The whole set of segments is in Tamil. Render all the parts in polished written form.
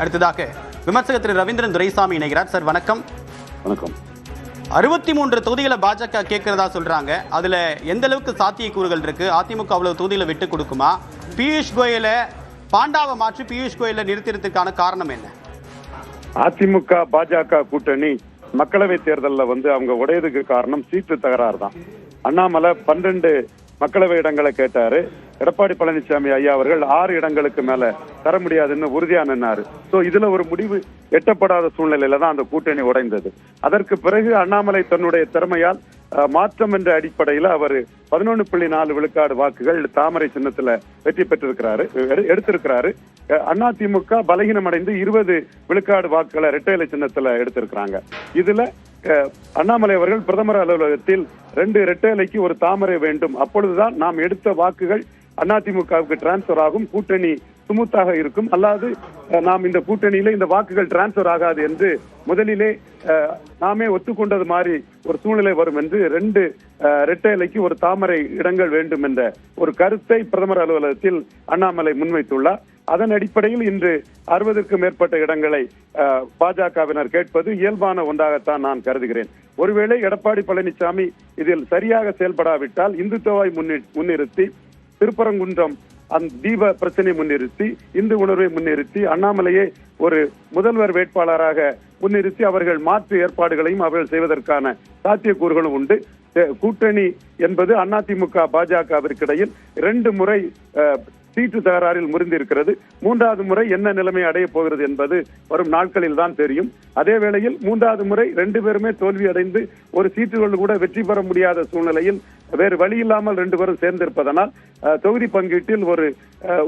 அடுத்ததாக விமர்சகர் திரு ரவீந்திரன் துரைசாமி இணைகிறார். சார் வணக்கம். வணக்கம். 63 தொகுதிகளை பாஜக கேட்கறதா சொல்றாங்க. அதுல எந்த அளவுக்கு சாத்தியக்கூறுகள் இருக்கு? அதிமுக அவ்வளவு தொகுதியில விட்டு கொடுக்குமா? பியூஷ் கோயலை பாண்டாவை மாற்றி பியூஷ் கோயலை நிறுத்திறதுக்கான காரணம் என்ன? அதிமுக பாஜக கூட்டணி மக்களவை தேர்தலில் அவங்க உடையதுக்கு காரணம் சீட்டு தகராறு தான். அண்ணாமலை 12 மக்களவை இடங்களை கேட்டாரு. எடப்பாடி பழனிசாமி ஐயா அவர்கள் 6 இடங்களுக்கு மேல தர முடியாதுன்னு உறுதியா நின்னாரு. சோ இதுல ஒரு முடிவு எட்டப்படாத சூழ்நிலையில தான் அந்த கூட்டணி உடைந்தது. அதற்கு பிறகு அண்ணாமலை தன்னுடைய திறமையால் மாற்றம் என்ற அடிப்படையில் அவர் 11.4 விழுக்காடு வாக்குகள் தாமரை சின்னத்துல வெற்றி பெற்றிருக்கிறாரு, எடுத்திருக்கிறாரு. அதிமுக பலகீனமடைந்து 20 விழுக்காடு வாக்குகளை இரட்டை இலை சின்னத்துல எடுத்திருக்கிறாங்க. இதுல அண்ணாமலை அவர்கள் பிரதமர் அலுவலகத்தில் 2 இரட்டை இலைக்கு ஒரு தாமரை வேண்டும், அப்பொழுதுதான் நாம் எடுத்த வாக்குகள் அதிமுகவுக்கு டிரான்ஸ்பர் ஆகும், கூட்டணி சுமூத்தாக இருக்கும், அல்லாது நாம் இந்த கூட்டணியில இந்த வாக்குகள் டிரான்ஸ்பர் ஆகாது என்று முதலிலே நாமே ஒத்துக்கொண்டது மாதிரி ஒரு சூழ்நிலை வரும் என்று 2 இரட்டை இலைக்கு ஒரு தாமரை இடங்கள் வேண்டும் என்ற ஒரு கருத்தை பிரதமர் அலுவலகத்தில் அண்ணாமலை முன்வைத்துள்ளார். அதன் அடிப்படையில் இன்று 60க்கும் மேற்பட்ட இடங்களை பாஜகவினர் கேட்பது இயல்பான ஒன்றாகத்தான் நான் கருதுகிறேன். ஒருவேளை எடப்பாடி பழனிசாமி இதில் சரியாக செயல்படாவிட்டால் இந்துத்துவாய் முன்னிறுத்தி, திருப்பரங்குன்றம் அந்த தீப பிரச்சனை முன்னிறுத்தி, இந்து உணர்வை முன்னிறுத்தி, அண்ணாமலையை ஒரு முதல்வர் வேட்பாளராக முன்னிறுத்தி அவர்கள் மாற்று ஏற்பாடுகளையும் அவர்கள் செய்வதற்கான சாத்தியக்கூறுகளும் உண்டு. கூட்டணி என்பது அதிமுக பாஜகவிற்கிடையில் 2 முறை சீட்டு தகராறில் முறிந்திருக்கிறது. 3வது முறை என்ன நிலைமை அடைய போகிறது என்பது வரும் நாட்களில் தான் தெரியும். அதே வேளையில் 3வது முறை 2 பேருமே தோல்வி அடைந்து ஒரு சீட்டுகள் கூட வெற்றி பெற முடியாத சூழ்நிலையில் வேறு வழி இல்லாமல் 2 பேரும் சேர்ந்திருப்பதனால் தொகுதி பங்கீட்டில்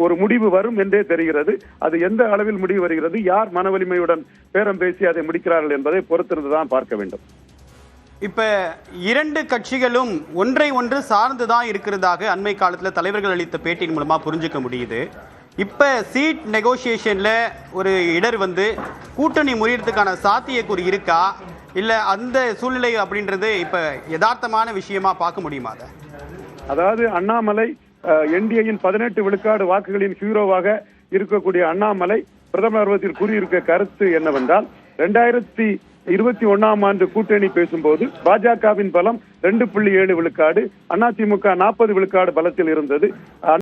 ஒரு முடிவு வரும் என்றே தெரிகிறது. அது எந்த அளவில் முடிவு வருகிறது, யார் மன வலிமையுடன் பேரம் பேசி அதை முடிக்கிறார்கள் என்பதை பொறுத்திருந்துதான் பார்க்க வேண்டும். இப்ப 2 கட்சிகளும் ஒன்றை ஒன்று சார்ந்துதான் இருக்கிறதாக அண்மை காலத்துல தலைவர்கள் அளித்த பேட்டியின் மூலமா புரிஞ்சுக்க முடியுது. இப்ப சீட் நெகோசியேஷன்ல ஒரு இடர் கூட்டணி முறியறதுக்கான சாத்தியக்கூறு இருக்கா, இல்ல அந்த சூழ்நிலை அப்படின்றது இப்ப யதார்த்தமான விஷயமா பார்க்க முடியுமா? அதாவது அண்ணாமலை என்டிஏயின் 18 விழுக்காடு வாக்குகளின் ஹீரோவாக இருக்கக்கூடிய அண்ணாமலை பிரதமர் அலுவலகத்தில் கூறியிருக்க கருத்து என்னவென்றால், 2021ஆம் ஆண்டு கூட்டணி பேசும்போது பாஜகவின் பலம் 2.7 விழுக்காடு, அதிமுக 40 விழுக்காடு பலத்தில் இருந்தது.